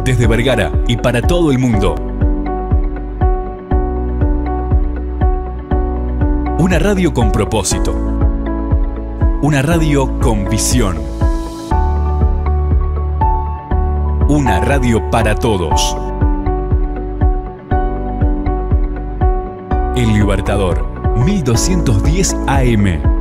desde Vergara y para todo el mundo. Una radio con propósito. Una radio con visión. Una radio para todos. El Libertador, 1210 AM.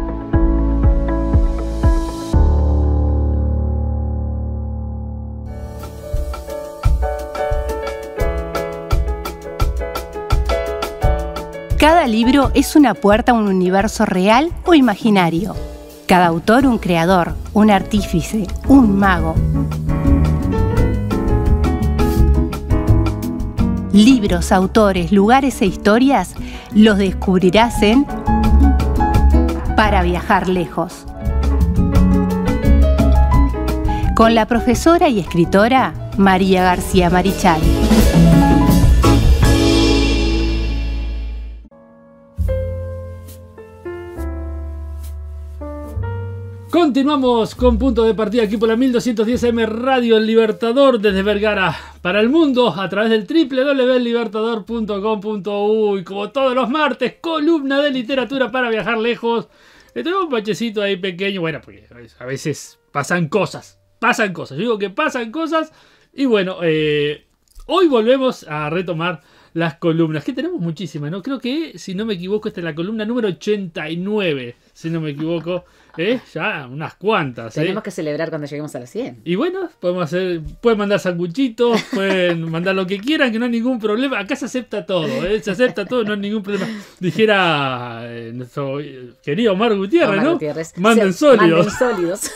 Cada libro es una puerta a un universo real o imaginario. Cada autor un creador, un artífice, un mago. Libros, autores, lugares e historias los descubrirás en Para Viajar Lejos. Con la profesora y escritora María García Marichal. Continuamos con Punto de Partida aquí por la 1210 AM Radio El Libertador desde Vergara para el mundo a través del www.libertador.com.uy. Como todos los martes, columna de literatura para viajar lejos. Tenemos un bachecito ahí pequeño, bueno, porque a veces pasan cosas. Yo digo que pasan cosas y bueno, hoy volvemos a retomar las columnas, que tenemos muchísimas, ¿no? Creo que, si no me equivoco, esta es la columna número 89, si no me equivoco. Ya unas cuantas. Tenemos que celebrar cuando lleguemos a las 100. Y bueno, pueden mandar sanguchitos, pueden mandar lo que quieran, que no hay ningún problema. Acá se acepta todo, se acepta todo, no hay ningún problema. Dijera nuestro querido Omar Gutiérrez, ¿no? Manden sólidos. Manden sólidos.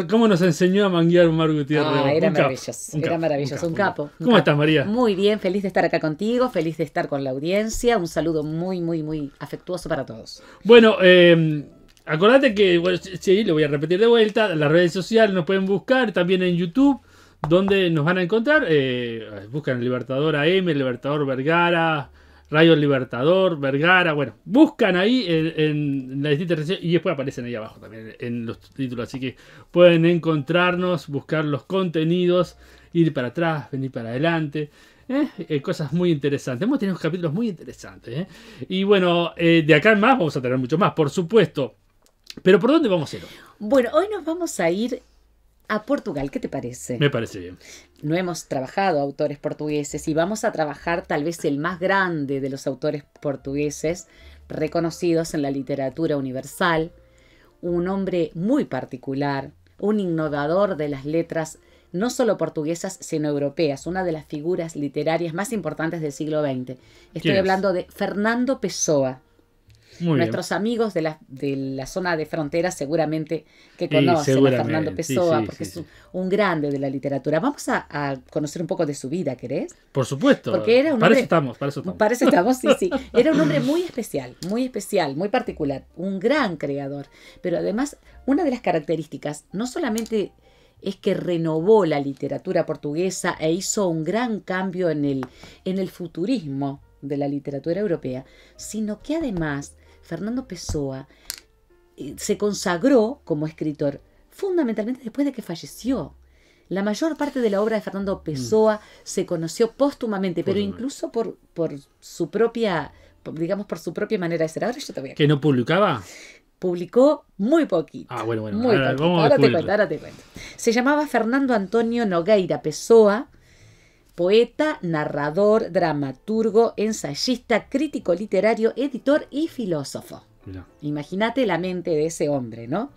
¿Cómo nos enseñó a manguear Omar Gutiérrez? Era maravilloso, un capo. ¿Cómo estás, María? Muy bien, feliz de estar acá contigo, feliz de estar con la audiencia. Un saludo muy, muy, muy afectuoso para todos. Bueno, acordate que, bueno, sí, lo voy a repetir de vuelta, las redes sociales nos pueden buscar, también en YouTube, donde nos van a encontrar. Buscan el Libertador AM, el Libertador Vergara, Radio Libertador, Vergara, bueno, buscan ahí en las distintas redes y después aparecen ahí abajo también en los títulos, así que pueden encontrarnos, buscar los contenidos, ir para atrás, venir para adelante. Cosas muy interesantes. Hemos tenido capítulos muy interesantes. Y bueno, de acá en más vamos a tener mucho más, por supuesto. Pero ¿por dónde vamos a ir hoy? Bueno, hoy nos vamos a ir a Portugal. ¿Qué te parece? Me parece bien. No hemos trabajado autores portugueses y vamos a trabajar tal vez el más grande de los autores portugueses reconocidos en la literatura universal. Un hombre muy particular, un innovador de las letras no solo portuguesas, sino europeas, una de las figuras literarias más importantes del siglo XX. Estoy hablando de Fernando Pessoa. Nuestros amigos de la zona de frontera seguramente que conocen a Fernando Pessoa, porque es un grande de la literatura. Vamos a conocer un poco de su vida, ¿querés? Por supuesto. Porque era un para hombre, eso estamos. Sí. Era un hombre muy especial, muy particular, un gran creador. Pero además, una de las características, no solamente es que renovó la literatura portuguesa e hizo un gran cambio en el futurismo de la literatura europea, sino que además Fernando Pessoa se consagró como escritor fundamentalmente después de que falleció. La mayor parte de la obra de Fernando Pessoa se conoció póstumamente, pero incluso por su propia, digamos, por su propia manera de ser. Ahora yo te voy a... ¿Que no publicaba? Publicó muy poquito. Bueno. Muy poquito. Ahora te cuento. Se llamaba Fernando Antonio Nogueira Pessoa, poeta, narrador, dramaturgo, ensayista, crítico literario, editor y filósofo. Imagínate la mente de ese hombre, ¿no?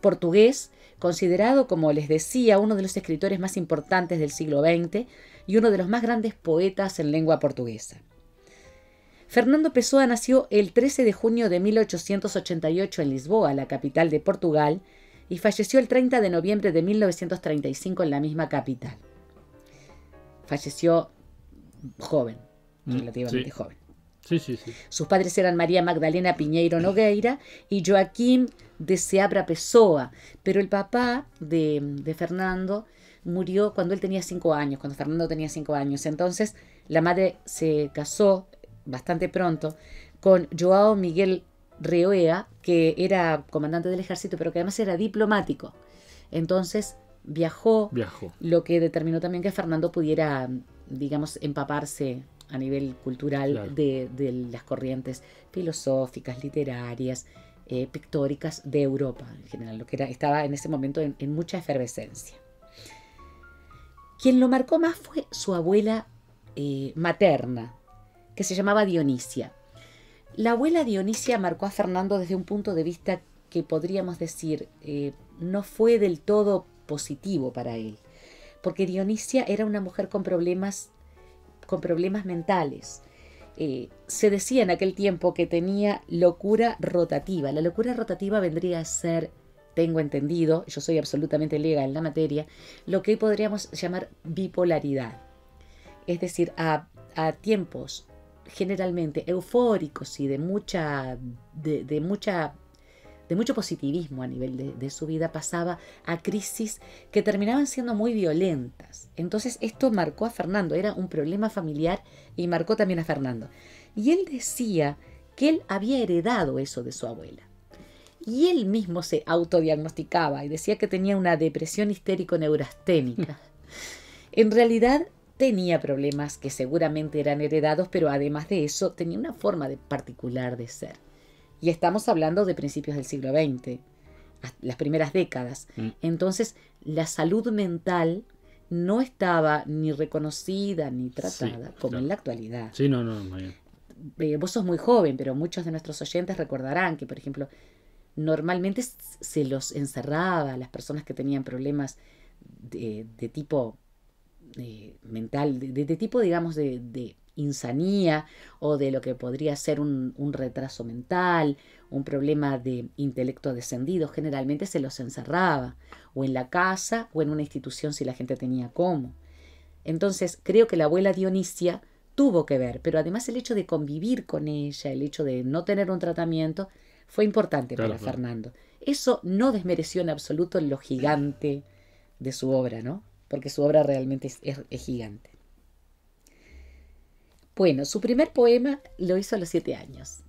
Portugués, considerado, como les decía, uno de los escritores más importantes del siglo XX y uno de los más grandes poetas en lengua portuguesa. Fernando Pessoa nació el 13 de junio de 1888 en Lisboa, la capital de Portugal, y falleció el 30 de noviembre de 1935 en la misma capital. Falleció joven, relativamente joven. Sí. Sus padres eran María Magdalena Pinheiro Nogueira y Joaquim de Seabra Pessoa, pero el papá de Fernando murió cuando él tenía 5 años, cuando Fernando tenía 5 años. Entonces la madre se casó bastante pronto con João Miguel Reoea, que era comandante del ejército, pero que además era diplomático. Entonces viajó, Viajó. lo que determinó también que Fernando pudiera, digamos, empaparse a nivel cultural Claro. de las corrientes filosóficas, literarias, pictóricas de Europa en general, lo que estaba en ese momento en mucha efervescencia. Quien lo marcó más fue su abuela materna, que se llamaba Dionisia. La abuela Dionisia marcó a Fernando desde un punto de vista que podríamos decir no fue del todo positivo para él, porque Dionisia era una mujer con problemas mentales. Se decía en aquel tiempo que tenía locura rotativa. La locura rotativa vendría a ser, tengo entendido, yo soy absolutamente lega en la materia, lo que hoy podríamos llamar bipolaridad. Es decir, a tiempos generalmente eufóricos y de mucho positivismo a nivel de su vida, pasaba a crisis que terminaban siendo muy violentas. Entonces esto marcó a Fernando, era un problema familiar y marcó también a Fernando. Y él decía que él había heredado eso de su abuela. Y él mismo se autodiagnosticaba y decía que tenía una depresión histérico-neurasténica. En realidad tenía problemas que seguramente eran heredados, pero además de eso tenía una forma particular de ser. Y estamos hablando de principios del siglo XX, las primeras décadas. Entonces, la salud mental no estaba ni reconocida ni tratada como claro. en la actualidad. Sí, no, muy bien. Vos sos muy joven, pero muchos de nuestros oyentes recordarán que, por ejemplo, normalmente se los encerraba a las personas que tenían problemas de tipo mental, de tipo, digamos, de insanía o de lo que podría ser un retraso mental, un problema de intelecto descendido. Generalmente se los encerraba o en la casa o en una institución si la gente tenía cómo. Entonces creo que la abuela Dionisia tuvo que ver, pero además el hecho de convivir con ella, el hecho de no tener un tratamiento, fue importante para Fernando. Eso no desmereció en absoluto lo gigante de su obra, ¿no? Porque su obra realmente es gigante. Bueno, su primer poema lo hizo a los 7 años.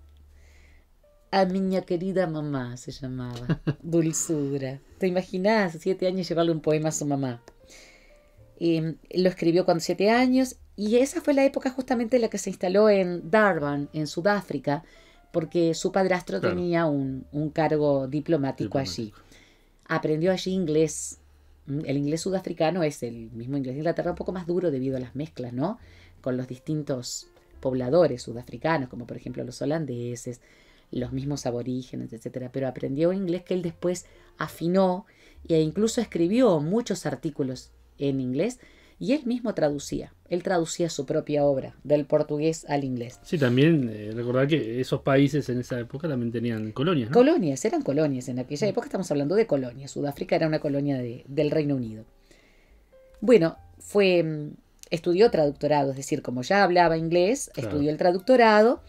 A miña querida mamá se llamaba. Dulzura. ¿Te imaginas? 7 años llevarle un poema a su mamá. Lo escribió con 7 años y esa fue la época justamente en la que se instaló en Durban, en Sudáfrica, porque su padrastro tenía un cargo diplomático allí. Aprendió allí inglés. El inglés sudafricano es el mismo inglés de Inglaterra, un poco más duro debido a las mezclas, ¿no? Con los distintos pobladores sudafricanos, como por ejemplo los holandeses, los mismos aborígenes, etcétera. Pero aprendió inglés que él después afinó e incluso escribió muchos artículos en inglés y él mismo traducía. Él traducía su propia obra del portugués al inglés. Sí, también recordar que esos países en esa época también tenían colonias, ¿no? Colonias, eran colonias. En aquella época estamos hablando de colonias. Sudáfrica era una colonia del Reino Unido. Bueno, estudió traductorado, es decir, como ya hablaba inglés, estudió el traductorado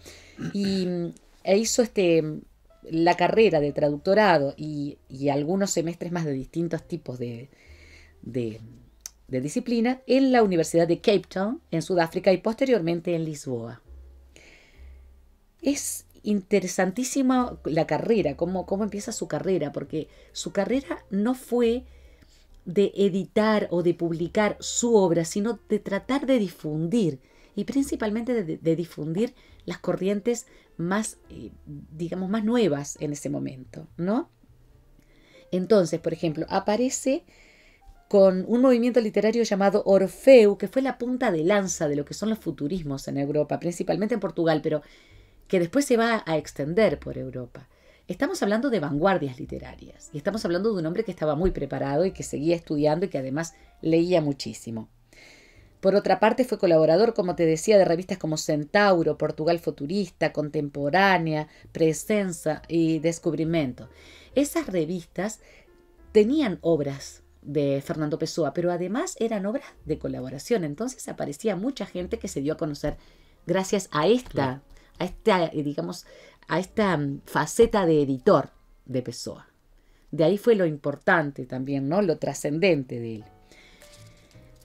e hizo la carrera de traductorado y algunos semestres más de distintos tipos de disciplina en la Universidad de Cape Town, en Sudáfrica, y posteriormente en Lisboa. Es interesantísima la carrera, cómo empieza su carrera, porque su carrera no fue de editar o de publicar su obra, sino de tratar de difundir, y principalmente de difundir las corrientes más, digamos, más nuevas en ese momento, ¿no? Entonces, por ejemplo, aparece con un movimiento literario llamado Orfeu, que fue la punta de lanza de lo que son los futurismos en Europa, principalmente en Portugal, pero que después se va a extender por Europa. Estamos hablando de vanguardias literarias y estamos hablando de un hombre que estaba muy preparado y que seguía estudiando y que además leía muchísimo. Por otra parte, fue colaborador, como te decía, de revistas como Centauro, Portugal Futurista, Contemporánea, Presenza y Descubrimento. Esas revistas tenían obras de Fernando Pessoa, pero además eran obras de colaboración. Entonces aparecía mucha gente que se dio a conocer gracias a esta faceta de editor de Pessoa. De ahí fue lo importante también, ¿no? Lo trascendente de él.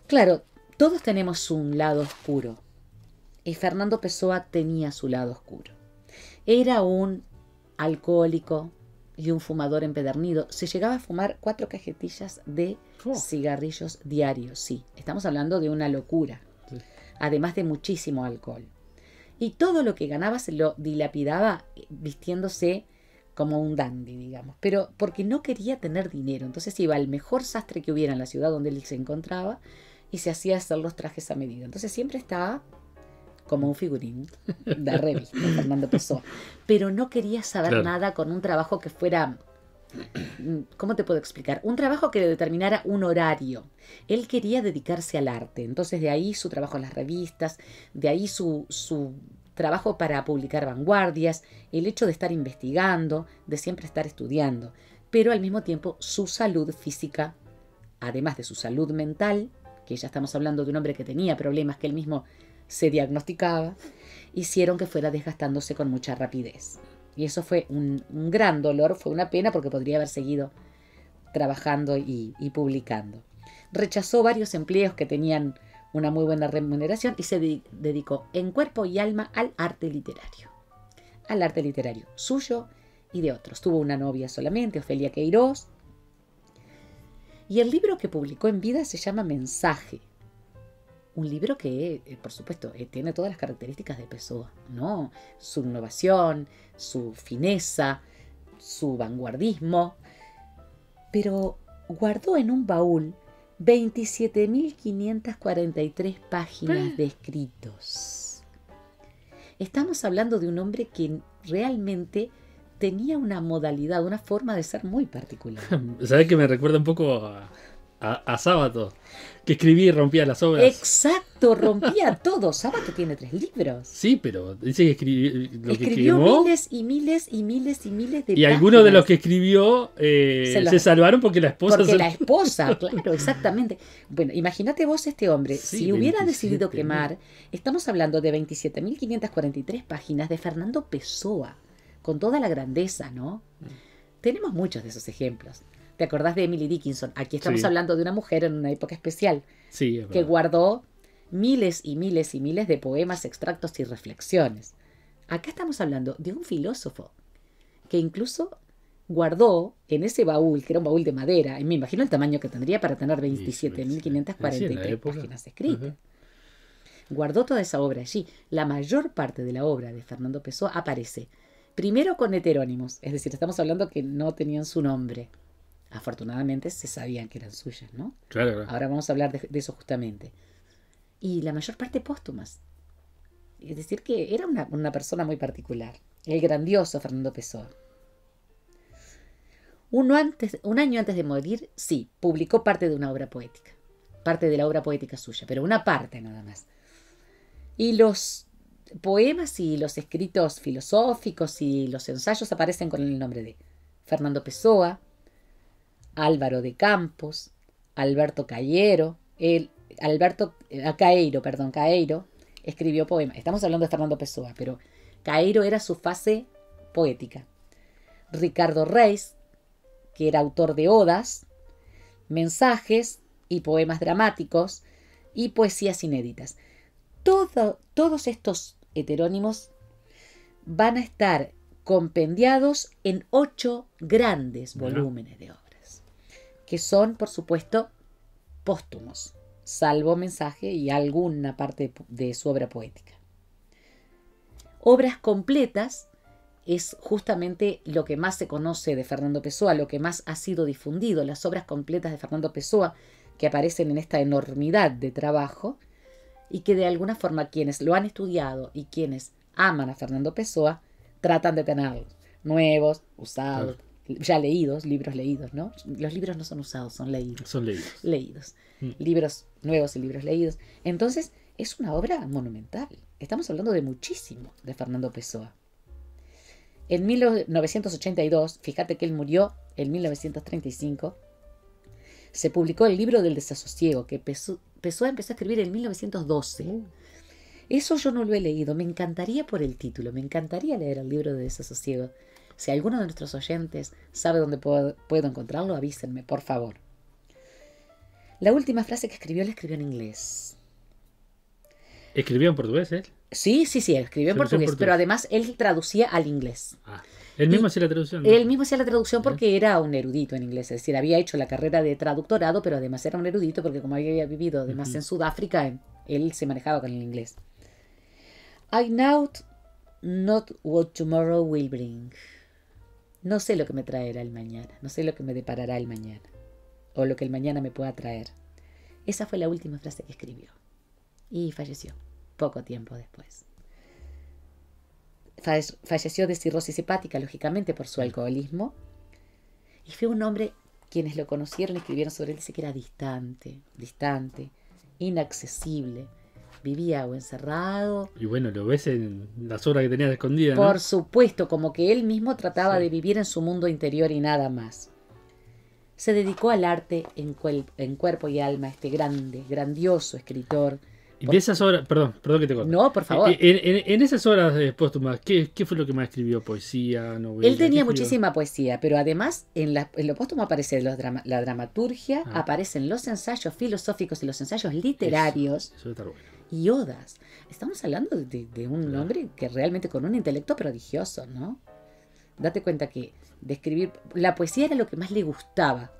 Claro, todos tenemos un lado oscuro. Y Fernando Pessoa tenía su lado oscuro. Era un alcohólico, y un fumador empedernido. Se llegaba a fumar 4 cajetillas de cigarrillos diarios. Sí, estamos hablando de una locura. Sí. Además de muchísimo alcohol. Y todo lo que ganaba se lo dilapidaba vistiéndose como un dandy, digamos. Pero porque no quería tener dinero. Entonces iba al mejor sastre que hubiera en la ciudad donde él se encontraba y se hacía hacer los trajes a medida. Entonces siempre estaba como un figurín de revista, Fernando Pessoa. Pero no quería saber nada con un trabajo que fuera... ¿Cómo te puedo explicar? Un trabajo que le determinara un horario. Él quería dedicarse al arte. Entonces de ahí su trabajo en las revistas, de ahí su trabajo para publicar vanguardias, el hecho de estar investigando, de siempre estar estudiando. Pero al mismo tiempo su salud física, además de su salud mental, que ya estamos hablando de un hombre que tenía problemas que él mismo se diagnosticaba, hicieron que fuera desgastándose con mucha rapidez. Y eso fue un gran dolor, fue una pena porque podría haber seguido trabajando y publicando. Rechazó varios empleos que tenían una muy buena remuneración y se dedicó en cuerpo y alma al arte literario. Al arte literario suyo y de otros. Tuvo una novia solamente, Ofelia Queiroz. Y el libro que publicó en vida se llama Mensaje. Un libro que, por supuesto, tiene todas las características de Pessoa, ¿no? Su innovación, su fineza, su vanguardismo. Pero guardó en un baúl 27.543 páginas de escritos. Estamos hablando de un hombre que realmente tenía una modalidad, una forma de ser muy particular. ¿Sabes que me recuerda un poco a Sábato? Que escribía y rompía las obras. Exacto, rompía todo. Sábato tiene 3 libros. Sí, pero dice que escribió miles y miles y miles y miles de páginas. Y algunos de los que escribió se salvaron porque la esposa... la esposa, claro, exactamente. Bueno, imagínate vos este hombre, sí, si hubiera decidido quemar, estamos hablando de 27.543 páginas de Fernando Pessoa, con toda la grandeza, ¿no? Tenemos muchos de esos ejemplos. ¿Te acordás de Emily Dickinson? Aquí estamos hablando de una mujer en una época especial que guardó miles y miles y miles de poemas, extractos y reflexiones. Acá estamos hablando de un filósofo que incluso guardó en ese baúl, que era un baúl de madera, y me imagino el tamaño que tendría para tener 27.543 páginas escritas. Guardó toda esa obra allí. La mayor parte de la obra de Fernando Pessoa aparece primero con heterónimos, es decir, estamos hablando que no tenían su nombre. Afortunadamente se sabían que eran suyas, ¿no? Claro. Ahora vamos a hablar de eso justamente. Y la mayor parte póstumas. Es decir, que era una persona muy particular. El grandioso Fernando Pessoa. Un año antes de morir, sí, publicó parte de una obra poética. Parte de la obra poética suya, pero una parte nada más. Y los poemas y los escritos filosóficos y los ensayos aparecen con el nombre de Fernando Pessoa, Álvaro de Campos, Alberto Caeiro, Caeiro escribió poemas. Estamos hablando de Fernando Pessoa, pero Caeiro era su fase poética. Ricardo Reis, que era autor de odas, mensajes y poemas dramáticos y poesías inéditas. Todos estos heterónimos van a estar compendiados en 8 grandes volúmenes de obras, que son, por supuesto, póstumos, salvo Mensaje y alguna parte de su obra poética. Obras completas es justamente lo que más se conoce de Fernando Pessoa, lo que más ha sido difundido, las obras completas de Fernando Pessoa, que aparecen en esta enormidad de trabajo, y que de alguna forma quienes lo han estudiado y quienes aman a Fernando Pessoa tratan de tenerlos, nuevos, usados, ya leídos, libros leídos, ¿no? Los libros no son usados, son leídos. Son leídos. Leídos. Libros nuevos y libros leídos. Entonces, es una obra monumental. Estamos hablando de muchísimo de Fernando Pessoa. En 1982, fíjate que él murió en 1935, se publicó el libro del desasosiego, que Pessoa empezó a escribir en 1912. Eso yo no lo he leído. Me encantaría por el título. Me encantaría leer el libro de desasosiego. Si alguno de nuestros oyentes sabe dónde puedo encontrarlo, avísenme, por favor. La última frase que escribió, la escribió en inglés. ¿Escribió en portugués, él? Sí, escribió en portugués, pero además él traducía al inglés. Él mismo hacía la traducción, ¿no? Él mismo hacía la traducción porque era un erudito en inglés, es decir, había hecho la carrera de traductorado, pero además era un erudito porque como había vivido además en Sudáfrica, él se manejaba con el inglés. I know not what tomorrow will bring. No sé lo que me traerá el mañana, no sé lo que me deparará el mañana, o lo que el mañana me pueda traer. Esa fue la última frase que escribió. Y falleció, poco tiempo después. Falleció de cirrosis hepática, lógicamente, por su alcoholismo. Y fue un hombre, quienes lo conocieron y escribieron sobre él, dice que era distante, inaccesible. Vivía o encerrado. Y bueno, lo ves en las horas que tenías escondidas, ¿no? Por supuesto, como que él mismo trataba de vivir en su mundo interior y nada más. Se dedicó al arte en cuerpo y alma, este grandioso escritor. Y de esas horas, perdón que te corte. No, por favor. En esas horas póstumas, ¿qué fue lo que más escribió? ¿Poesía, novela? Él tenía muchísima poesía, pero además en lo póstumo aparece la dramaturgia, aparecen los ensayos filosóficos y los ensayos literarios. Eso está bueno. Y odas. Estamos hablando de un hombre que realmente con un intelecto prodigioso, ¿no? Date cuenta que de escribir, la poesía era lo que más le gustaba,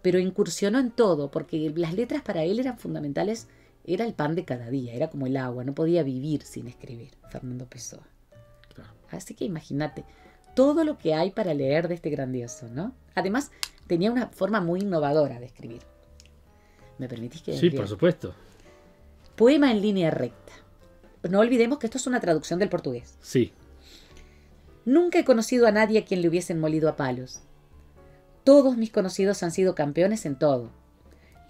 pero incursionó en todo, porque las letras para él eran fundamentales, era el pan de cada día, era como el agua, no podía vivir sin escribir, Fernando Pessoa. Claro. Así que imagínate todo lo que hay para leer de este grandioso, ¿no? Además, tenía una forma muy innovadora de escribir. ¿Me permitís que Sí, por supuesto. Poema en línea recta. No olvidemos que esto es una traducción del portugués. Sí. Nunca he conocido a nadie a quien le hubiesen molido a palos. Todos mis conocidos han sido campeones en todo.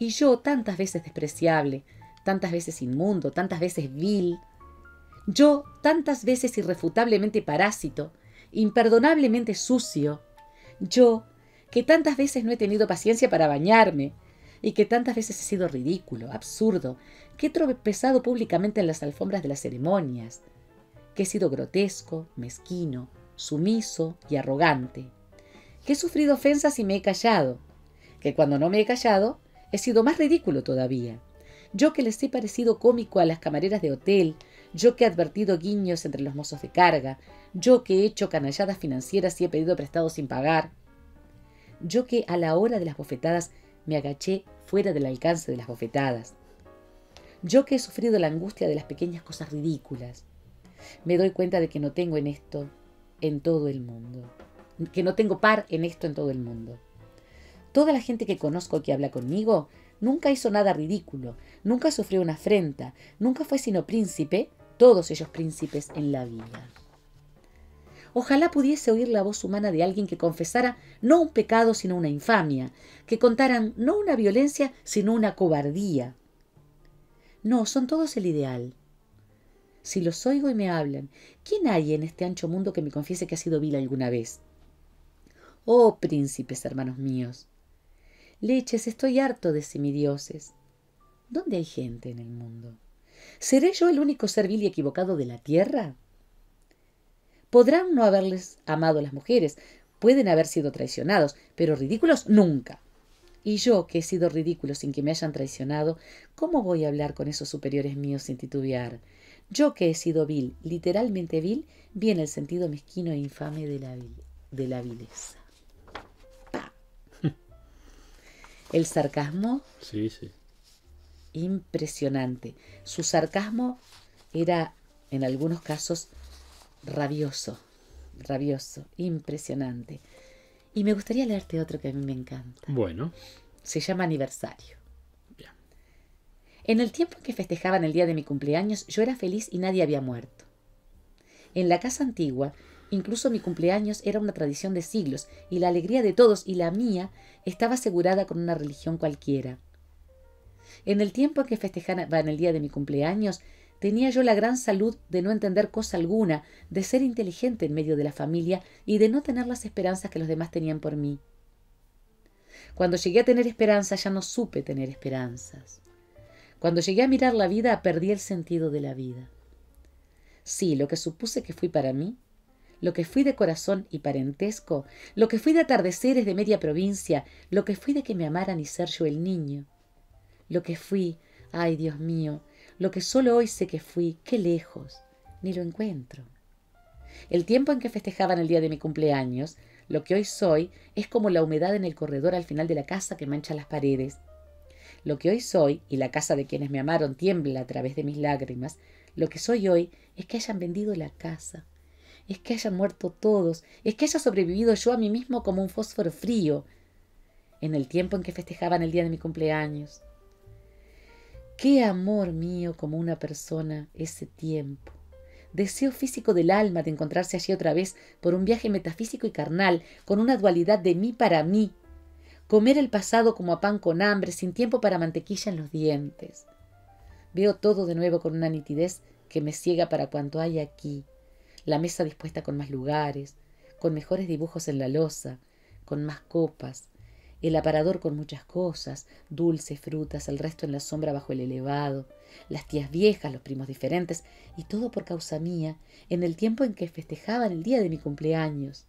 Y yo, tantas veces despreciable, tantas veces inmundo, tantas veces vil. Yo, tantas veces irrefutablemente parásito, imperdonablemente sucio. Yo, que tantas veces no he tenido paciencia para bañarme, y que tantas veces he sido ridículo, absurdo, que he tropezado públicamente en las alfombras de las ceremonias, que he sido grotesco, mezquino, sumiso y arrogante, que he sufrido ofensas y me he callado, que cuando no me he callado he sido más ridículo todavía, yo que les he parecido cómico a las camareras de hotel, yo que he advertido guiños entre los mozos de carga, yo que he hecho canalladas financieras y he pedido prestado sin pagar, yo que a la hora de las bofetadas me agaché fuera del alcance de las bofetadas. Yo que he sufrido la angustia de las pequeñas cosas ridículas. Me doy cuenta de que no tengo en esto en todo el mundo. Que no tengo par en esto en todo el mundo. Toda la gente que conozco que habla conmigo nunca hizo nada ridículo, nunca sufrió una afrenta, nunca fue sino príncipe, todos ellos príncipes en la vida. Ojalá pudiese oír la voz humana de alguien que confesara no un pecado sino una infamia, que contaran no una violencia sino una cobardía. No, son todos el ideal. Si los oigo y me hablan, ¿quién hay en este ancho mundo que me confiese que ha sido vil alguna vez? Oh, príncipes, hermanos míos. Leches, estoy harto de semidioses. ¿Dónde hay gente en el mundo? ¿Seré yo el único ser vil y equivocado de la tierra? Podrán no haberles amado las mujeres, pueden haber sido traicionados, pero ridículos nunca. Y yo, que he sido ridículo sin que me hayan traicionado, ¿cómo voy a hablar con esos superiores míos sin titubear? Yo que he sido vil, literalmente vil, vi en el sentido mezquino e infame de la vileza. ¡Pah! El sarcasmo, Sí, sí. impresionante. Su sarcasmo era, en algunos casos, rabioso, impresionante. Y me gustaría leerte otro que a mí me encanta. Bueno. Se llama Aniversario. Bien. En el tiempo en que festejaban el día de mi cumpleaños, yo era feliz y nadie había muerto. En la casa antigua, incluso mi cumpleaños era una tradición de siglos, y la alegría de todos y la mía estaba asegurada con una religión cualquiera. En el tiempo en que festejaban el día de mi cumpleaños, tenía yo la gran salud de no entender cosa alguna, de ser inteligente en medio de la familia y de no tener las esperanzas que los demás tenían por mí. Cuando llegué a tener esperanzas, ya no supe tener esperanzas. Cuando llegué a mirar la vida, perdí el sentido de la vida. Sí, lo que supuse que fui para mí, lo que fui de corazón y parentesco, lo que fui de atardeceres de media provincia, lo que fui de que me amaran y ser yo el niño, lo que fui, ay Dios mío, lo que solo hoy sé que fui, qué lejos, ni lo encuentro. El tiempo en que festejaban el día de mi cumpleaños, lo que hoy soy es como la humedad en el corredor al final de la casa que mancha las paredes. Lo que hoy soy, y la casa de quienes me amaron tiembla a través de mis lágrimas, lo que soy hoy es que hayan vendido la casa, es que hayan muerto todos, es que haya sobrevivido yo a mí mismo como un fósforo frío en el tiempo en que festejaban el día de mi cumpleaños. Qué amor mío como una persona ese tiempo. Deseo físico del alma de encontrarse allí otra vez por un viaje metafísico y carnal, con una dualidad de mí para mí. Comer el pasado como a pan con hambre, sin tiempo para mantequilla en los dientes. Veo todo de nuevo con una nitidez que me ciega para cuanto hay aquí. La mesa dispuesta con más lugares, con mejores dibujos en la loza, con más copas. El aparador con muchas cosas, dulces, frutas, el resto en la sombra bajo el elevado, las tías viejas, los primos diferentes, y todo por causa mía, en el tiempo en que festejaban el día de mi cumpleaños.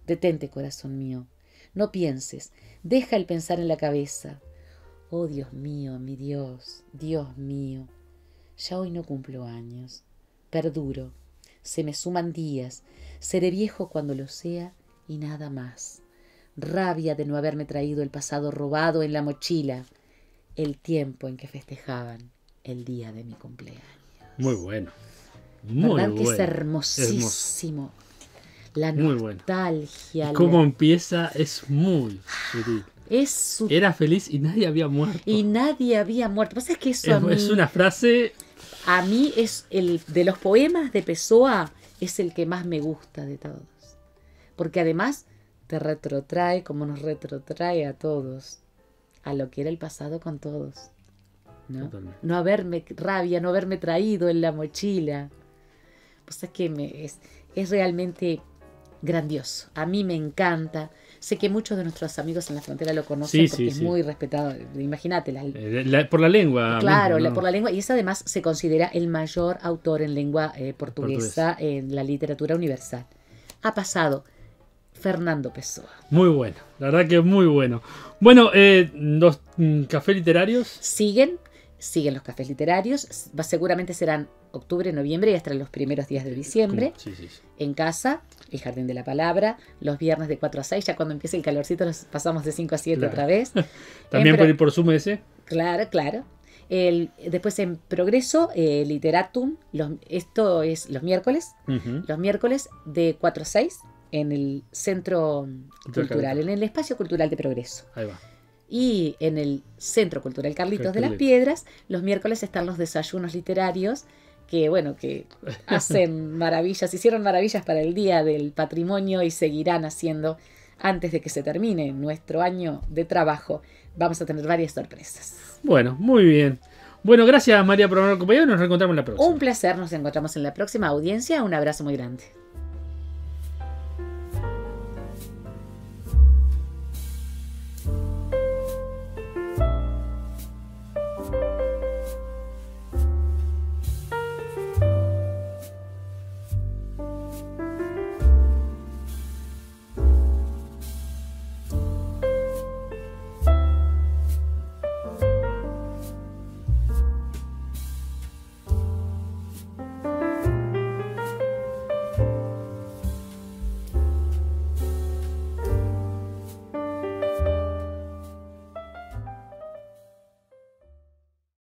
Detente, corazón mío, no pienses, deja el pensar en la cabeza. Oh, Dios mío, mi Dios, Dios mío, ya hoy no cumplo años, perduro, se me suman días, seré viejo cuando lo sea y nada más. Rabia de no haberme traído el pasado robado en la mochila, el tiempo en que festejaban el día de mi cumpleaños. Muy bueno. Muy ¿Verdad bueno. que es hermosísimo? La Muy nostalgia. bueno. Cómo empieza es muy sutil. Era feliz y nadie había muerto. Y nadie había muerto. ¿Pasa es que eso a mí, es una frase... A mí es el de los poemas de Pessoa, es el que más me gusta de todos. Porque además te retrotrae, como nos retrotrae a todos, a lo que era el pasado con todos. ¿No? No haberme rabia, no haberme traído en la mochila. Pues es que es realmente grandioso. A mí me encanta. Sé que muchos de nuestros amigos en la frontera lo conocen porque es muy respetado. Imagínate. Por la lengua. Claro, mismo, ¿no? Por la lengua. Y es además se considera el mayor autor en lengua portuguesa en la literatura universal. Ha pasado Fernando Pessoa. Muy bueno. La verdad que es muy bueno. Bueno, los cafés literarios. Siguen los cafés literarios. Seguramente serán octubre, noviembre y hasta los primeros días de diciembre. Sí. En casa, el Jardín de la Palabra, los viernes de 4 a 6, ya cuando empiece el calorcito los pasamos de 5 a 7 claro. otra vez. También puede ir por Zoom ese. Claro. Después en Progreso, Literatum, esto es los miércoles. Los miércoles de 4 a 6 en el Centro Cultural, en el Espacio Cultural de Progreso. Ahí va. Y en el Centro Cultural Carlitos de las Piedras, los miércoles están los desayunos literarios que hacen maravillas, hicieron maravillas para el Día del Patrimonio y seguirán haciendo antes de que se termine nuestro año de trabajo. Vamos a tener varias sorpresas. Bueno, muy bien. Bueno, gracias María por habernos acompañado y nos reencontramos en la próxima. Un placer, nos encontramos en la próxima audiencia. Un abrazo muy grande.